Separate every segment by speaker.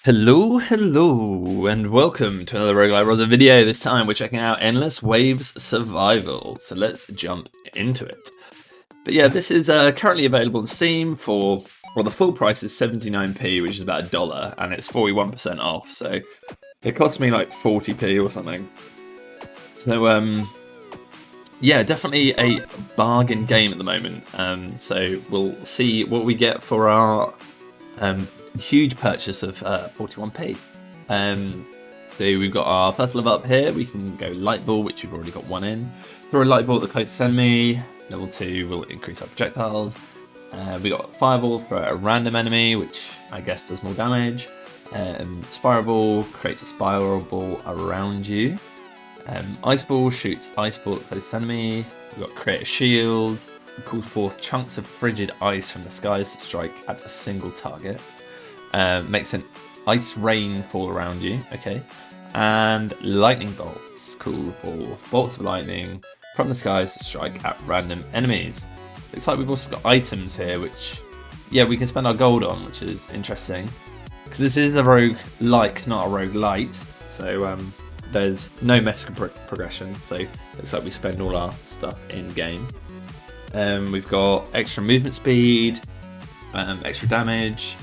Speaker 1: Hello, and welcome to another Roguelike Rozza video. This time we're checking out Endless Waves Survival, so let's jump into it. But yeah, this is currently available on Steam for, well, the full price is 79p, which is about $1, and it's 41% off, so it cost me like 40p or something. So, yeah, definitely a bargain game at the moment, so we'll see what we get for our huge purchase of 41p. So we've got our first level up here. We can go light ball, which we've already got one in. Throw a light ball at the closest enemy. Level 2 will increase our projectiles. We got fireball for a random enemy, which I guess does more damage. Spiral ball creates a spiral ball around you. Ice ball shoots ice ball at the closest enemy. We've got create a shield. Calls forth chunks of frigid ice from the skies to strike at a single target. Makes an ice rain fall around you, okay. And lightning bolts call for bolts of lightning from the skies to strike at random enemies. Looks like we've also got items here, which, yeah, we can spend our gold on, which is interesting. Because this is a roguelike, not a roguelite, so there's no meta progression, so looks like we spend all our stuff in-game. We've got extra movement speed, extra damage,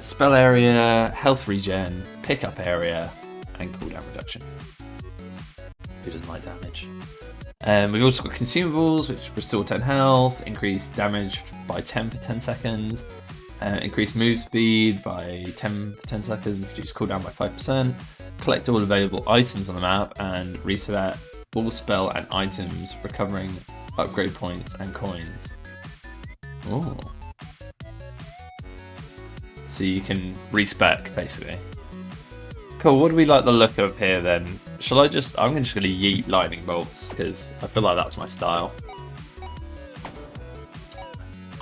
Speaker 1: spell area, health regen, pickup area, and cooldown reduction. Who doesn't like damage? We've also got consumables, which restore 10 health, increase damage by 10 for 10 seconds, increase move speed by 10 for 10 seconds, reduce cooldown by 5%, collect all available items on the map, and reset all spell and items, recovering upgrade points and coins. Ooh. So you can respec, basically. Cool, what do we like the look of here then? I'm just gonna yeet lightning bolts, because I feel like that's my style.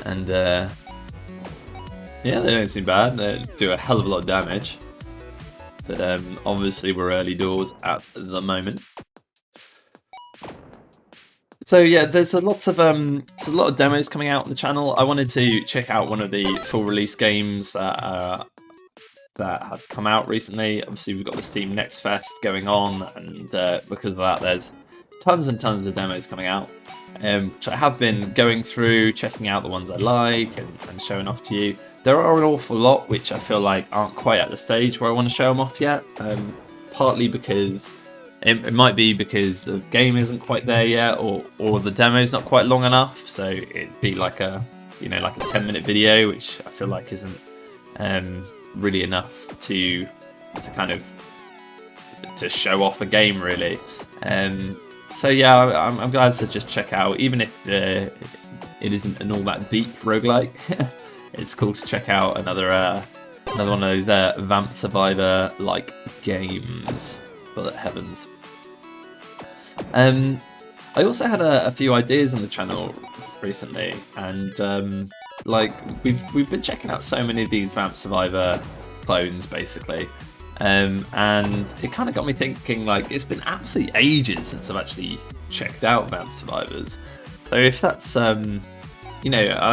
Speaker 1: And yeah, they don't seem bad, they do a hell of a lot of damage. But obviously we're early doors at the moment. So yeah, there's a lot of demos coming out on the channel. I wanted to check out one of the full release games that have come out recently. Obviously, we've got the Steam Next Fest going on, and because of that, there's tons and tons of demos coming out, which I have been going through, checking out the ones I like and showing off to you. There are an awful lot which I feel like aren't quite at the stage where I want to show them off yet. Partly because it might be because the game isn't quite there yet, or the demo's not quite long enough. So it'd be like a 10-minute video, which I feel like isn't really enough to kind of to show off a game really. So yeah, I'm glad to just check out, even if it isn't an all that deep roguelike. It's cool to check out another one of those Vamp Survivor like games. For the heavens. I also had a few ideas on the channel recently, and like we've been checking out so many of these Vamp Survivor clones basically, and it kind of got me thinking, like, it's been absolutely ages since I've actually checked out Vamp Survivors. So if that's I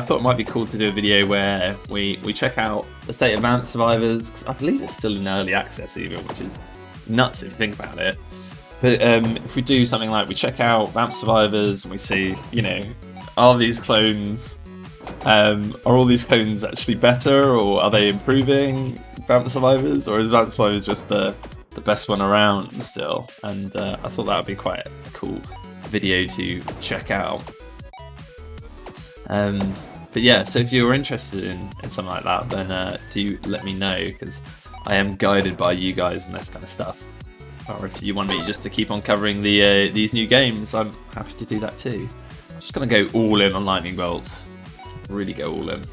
Speaker 1: thought it might be cool to do a video where we check out the state of Vamp Survivors, because I believe it's still in early access even, which is nuts if you think about it. But if we do something like we check out Vamp Survivors and we see, are these clones, are all these clones actually better, or are they improving Vamp Survivors, or is Vamp Survivors just the best one around still? And I thought that would be quite a cool video to check out. But yeah, so if you're interested in something like that, then do let me know, because I am guided by you guys and this kind of stuff. Or if you want me just to keep on covering these new games, I'm happy to do that too. I'm just going to go all in on lightning bolts. Really go all in.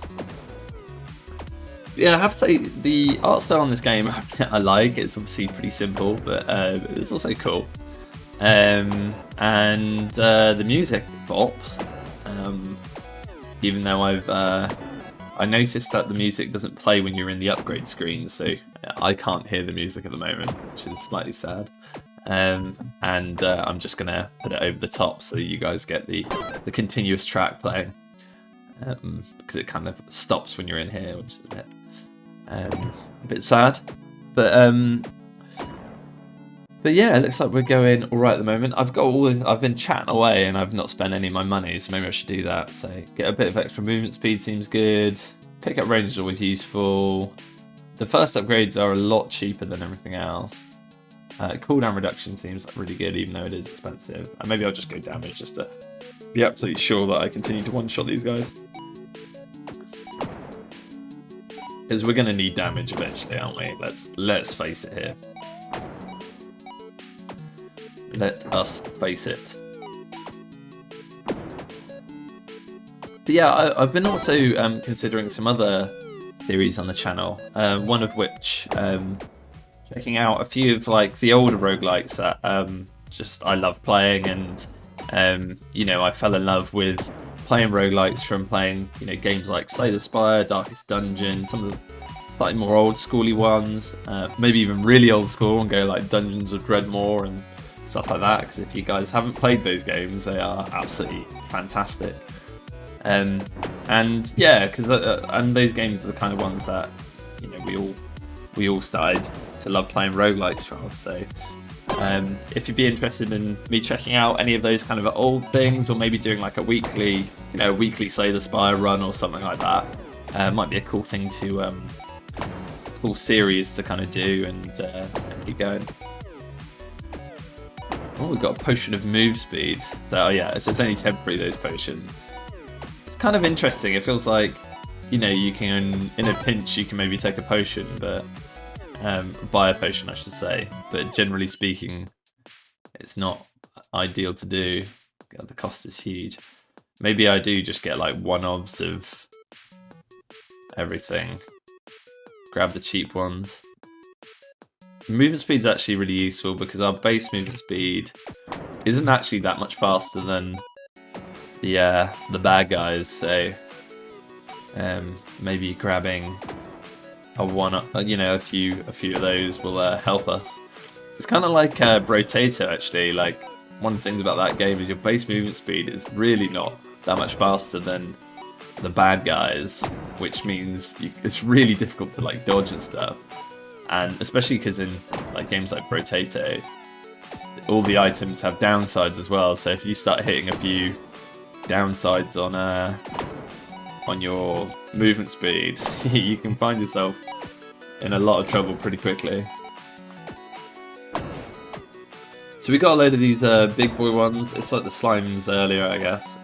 Speaker 1: Yeah, I have to say, the art style on this game I like. It's obviously pretty simple, but it's also cool. And the music bops. Even though I noticed that the music doesn't play when you're in the upgrade screen, so I can't hear the music at the moment, which is slightly sad. And I'm just gonna put it over the top so you guys get the continuous track playing, because it kind of stops when you're in here, which is a bit A bit sad, but yeah, it looks like we're going all right at the moment. I've been chatting away and I've not spent any of my money, so maybe I should do that. So get a bit of extra movement speed seems good. Pickup range is always useful. The first upgrades are a lot cheaper than everything else. Cooldown reduction seems really good, even though it is expensive. And maybe I'll just go damage just to be absolutely sure that I continue to one-shot these guys. Because we're going to need damage eventually, aren't we? Let's face it here. Let us face it. But yeah, I've been also considering some other theories on the channel. One of which checking out a few of like the older roguelikes that I love playing, and you know, I fell in love with playing roguelikes from playing, you know, games like Slay the Spire, Darkest Dungeon, some of the slightly more old schooly ones, maybe even really old school and go like Dungeons of Dreadmore and stuff like that, because if you guys haven't played those games, they are absolutely fantastic. And yeah, because and those games are the kind of ones that, you know, we all started to love playing roguelikes from. So if you'd be interested in me checking out any of those kind of old things, or maybe doing like a weekly Slay the Spire run or something like that, might be a cool thing to cool series to kind of do and keep going. Oh, we've got a potion of move speed. So yeah, it's only temporary, those potions. It's kind of interesting. It feels like, you know, you can, in a pinch, you can maybe take a potion, but buy a potion, I should say. But generally speaking, it's not ideal to do. God, the cost is huge. Maybe I do just get like one-offs of everything. Grab the cheap ones. Movement speed is actually really useful because our base movement speed isn't actually that much faster than the bad guys. So maybe grabbing a few of those will help us. It's kind of like Brotato actually. Like, one of the things about that game is your base movement speed is really not that much faster than the bad guys, which means it's really difficult to like dodge and stuff. And especially because in like games like Brotato, all the items have downsides as well. So if you start hitting a few downsides on your movement speed, you can find yourself in a lot of trouble pretty quickly. So we got a load of these big boy ones. It's like the slimes earlier, I guess.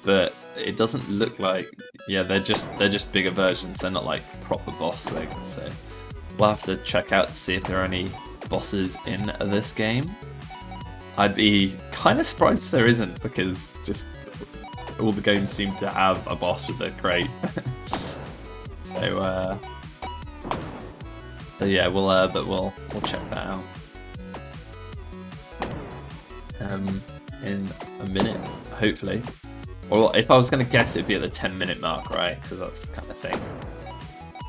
Speaker 1: But it doesn't look like, yeah, they're just bigger versions. They're not like proper boss things. So we'll have to check out to see if there are any bosses in this game. I'd be kind of surprised if there isn't, because just all the games seem to have a boss with a crate. So yeah, we'll check that out in a minute, hopefully. Well, if I was going to guess, it'd be at the 10-minute mark, right? Because that's the kind of thing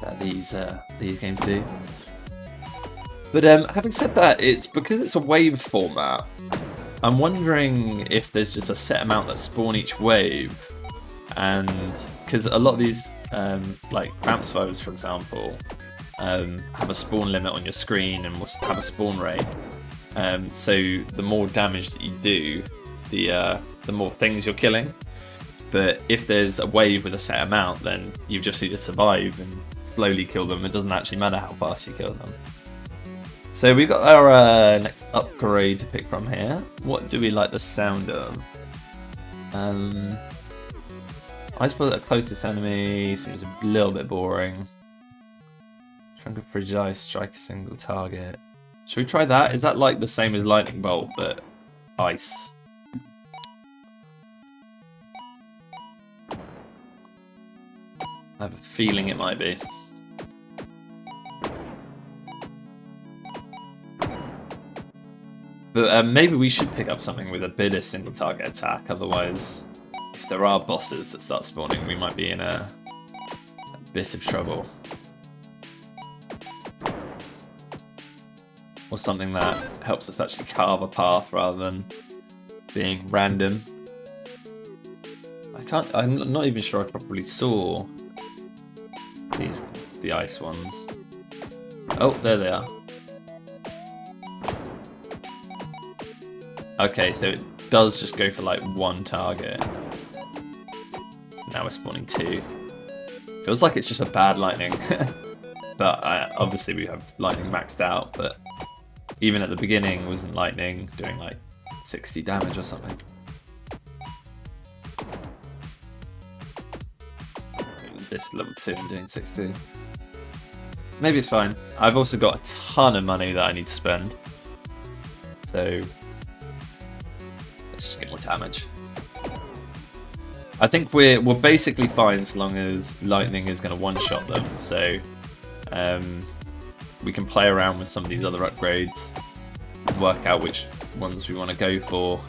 Speaker 1: that these games do. But having said that, it's because it's a wave format. I'm wondering if there's just a set amount that spawn each wave, and because a lot of these, like Ramp Survivors, for example, have a spawn limit on your screen and will have a spawn rate. So the more damage that you do, the more things you're killing. But if there's a wave with a set amount, then you just need to survive and slowly kill them. It doesn't actually matter how fast you kill them. So we've got our next upgrade to pick from here. What do we like the sound of? I suppose the closest enemy seems a little bit boring. Trunk of Frigid Ice, strike a single target. Should we try that? Is that like the same as Lightning Bolt, but ice? I have a feeling it might be. But maybe we should pick up something with a bit of single target attack, otherwise if there are bosses that start spawning, we might be in a bit of trouble. Or something that helps us actually carve a path rather than being random. I'm not even sure I properly saw the ice ones. Oh, there they are. Okay, so it does just go for like one target. So now we're spawning 2. Feels like it's just a bad lightning. But obviously we have lightning maxed out, but even at the beginning wasn't lightning doing like 60 damage or something. This level 2 I'm doing 60. Maybe it's fine. I've also got a ton of money that I need to spend. So let's just get more damage. I think we're basically fine so long as lightning is going to one-shot them. So we can play around with some of these other upgrades, work out which ones we want to go for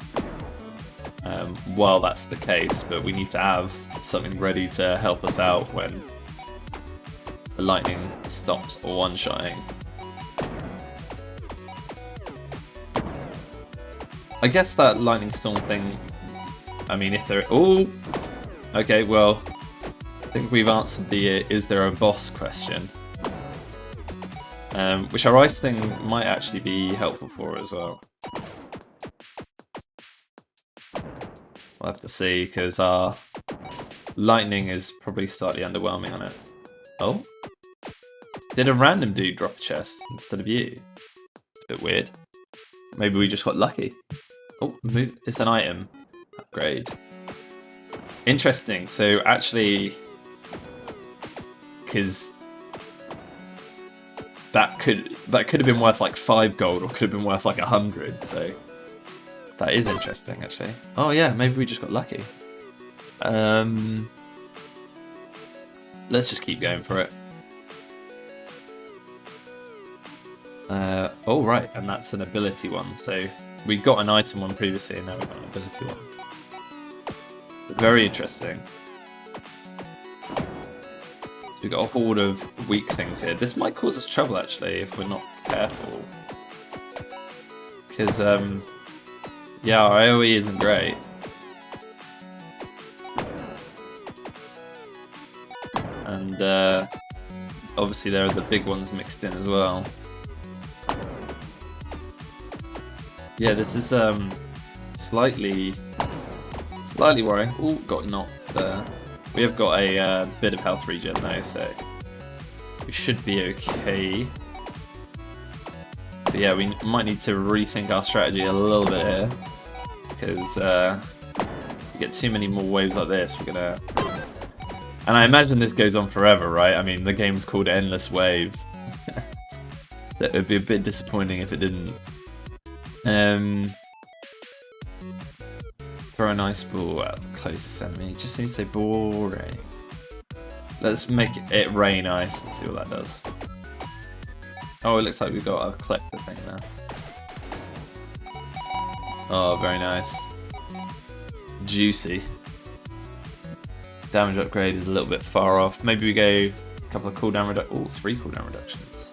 Speaker 1: while that's the case. But we need to have something ready to help us out when the lightning stops or one-shotting. I guess that lightning storm thing, I mean, if there... Oh! Okay, well, I think we've answered the is there a boss question. Which our ice thing might actually be helpful for as well. We'll have to see, because our lightning is probably slightly underwhelming on it. Oh? Did a random dude drop a chest instead of you? It's a bit weird. Maybe we just got lucky. Oh, move. It's an item. Upgrade. Interesting. So actually, because that could have been worth like 5 gold, or could have been worth like 100. So that is interesting, actually. Oh yeah, maybe we just got lucky. Let's just keep going for it. Oh right, and that's an ability one. So we got an item one previously, and now we've got an ability one. Very interesting. So we've got a horde of weak things here. This might cause us trouble, actually, if we're not careful. Because, yeah, our AoE isn't great. And, obviously there are the big ones mixed in as well. Yeah, this is, slightly worrying. Oh, got knocked there. We have got a bit of health regen though, so we should be okay. But yeah, we might need to rethink our strategy a little bit here, because if we get too many more waves like this, we're gonna... And I imagine this goes on forever, right? I mean, the game's called Endless Waves. So it would be a bit disappointing if it didn't. Throw an ice ball at the closest enemy. It just seems so boring. Let's make it rain ice and see what that does. Oh, it looks like we've got a collector thing now. Oh, very nice. Juicy. Damage upgrade is a little bit far off. Maybe we go a couple of cooldown reductions. Oh, 3 cooldown reductions.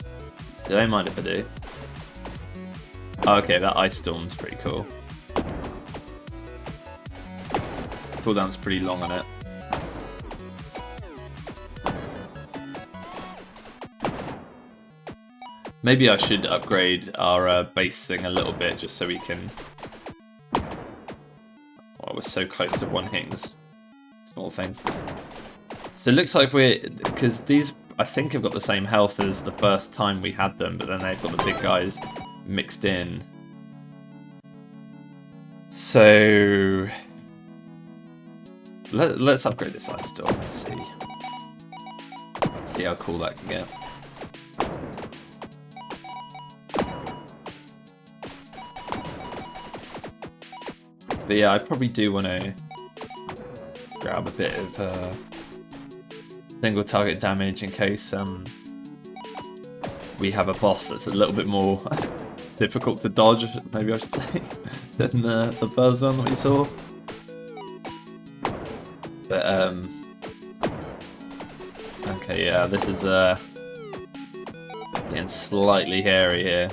Speaker 1: Do they mind if I do? Oh, okay, that ice storm's pretty cool. Cooldown's pretty long on it. Maybe I should upgrade our base thing a little bit just so we can... Oh, we're so close to one hitting this small things. So it looks like we're... Because these, I think, have got the same health as the first time we had them, but then they've got the big guys mixed in. So... Let's upgrade this ice storm and see how cool that can get. But yeah, I probably do want to grab a bit of single target damage in case we have a boss that's a little bit more difficult to dodge, maybe I should say, than the first one that we saw. But okay, yeah, this is getting slightly hairy here.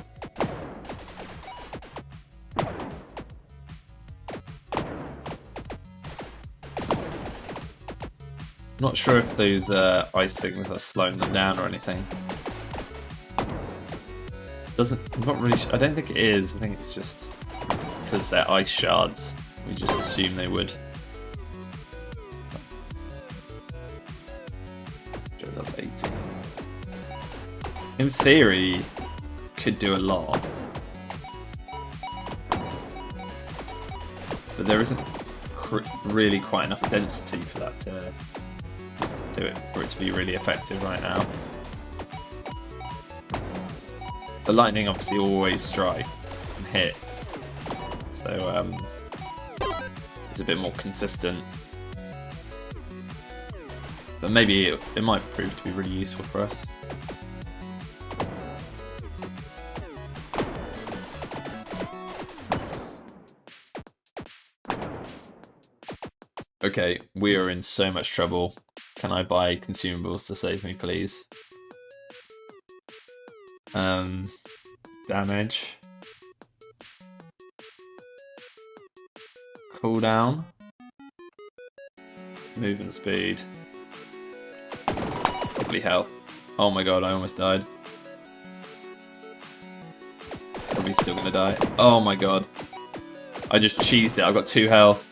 Speaker 1: Not sure if those ice things are slowing them down or anything. Not really. I don't think it is. I think it's just because they're ice shards. We just assume they would. That's 18. In theory, could do a lot, but there isn't really quite enough density for that to do it, for it to be really effective right now. The lightning obviously always strikes and hits, so it's a bit more consistent. But maybe it might prove to be really useful for us. Okay, we are in so much trouble. Can I buy consumables to save me, please? Damage. Cooldown. Movement speed. Probably health. Oh my god, I almost died. Probably still gonna die. Oh my god. I just cheesed it. I've got 2 health.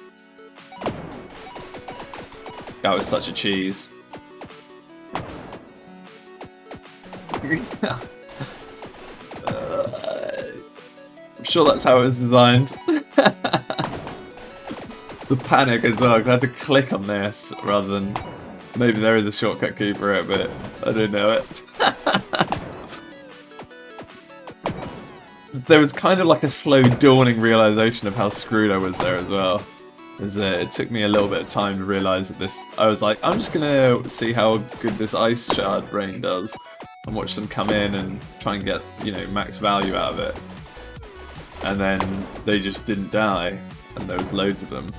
Speaker 1: That was such a cheese. I'm sure that's how it was designed. The panic as well, 'cause I had to click on this rather than... Maybe there is a shortcut key for it, but I didn't know it. There was kind of like a slow dawning realization of how screwed I was there as well. It took me a little bit of time to realise that this... I was like, I'm just going to see how good this ice shard rain does and watch them come in and try and get, you know, max value out of it. And then they just didn't die, and there was loads of them.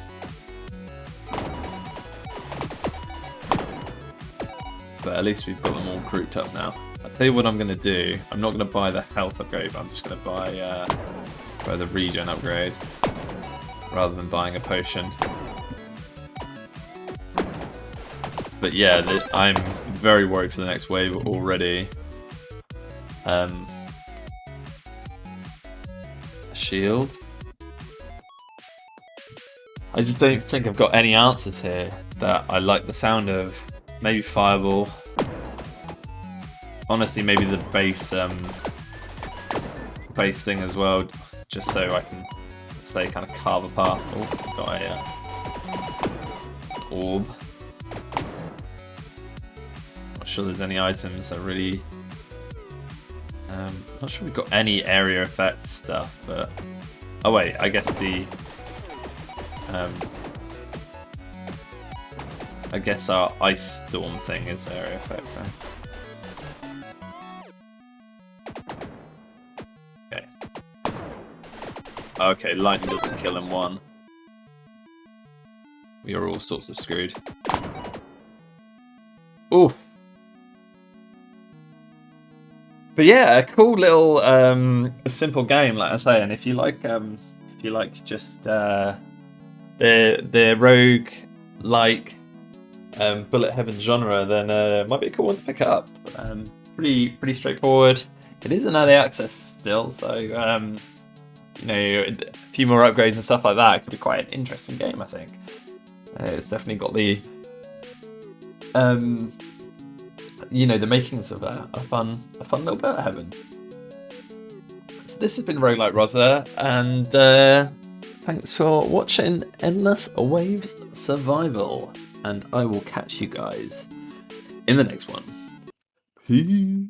Speaker 1: But at least we've got them all grouped up now. I'll tell you what I'm going to do. I'm not going to buy the health upgrade, but I'm just going to buy the regen upgrade rather than buying a potion. But yeah, I'm very worried for the next wave already. A shield. I just don't think I've got any answers here that I like the sound of. Maybe fireball. Honestly, maybe the base thing as well, just so I can, say, kind of carve a path. Oh, got an orb. Not sure there's any items that really. Not sure we've got any area effect stuff, but oh wait, I guess the. I guess our ice storm thing is area effect, right? Okay. Okay, lightning doesn't kill in one. We are all sorts of screwed. Oof. But yeah, a cool little simple game, like I say, and if you like just the rogue-like bullet heaven genre, then it might be a cool one to pick up. Pretty straightforward. It is an early access still, so you know, a few more upgrades and stuff like that. It could be quite an interesting game, I think. It's definitely got the you know, the makings of a fun little bullet heaven. So this has been Roguelike Rozza, and thanks for watching Endless Waves Survival. And I will catch you guys in the next one. Peace.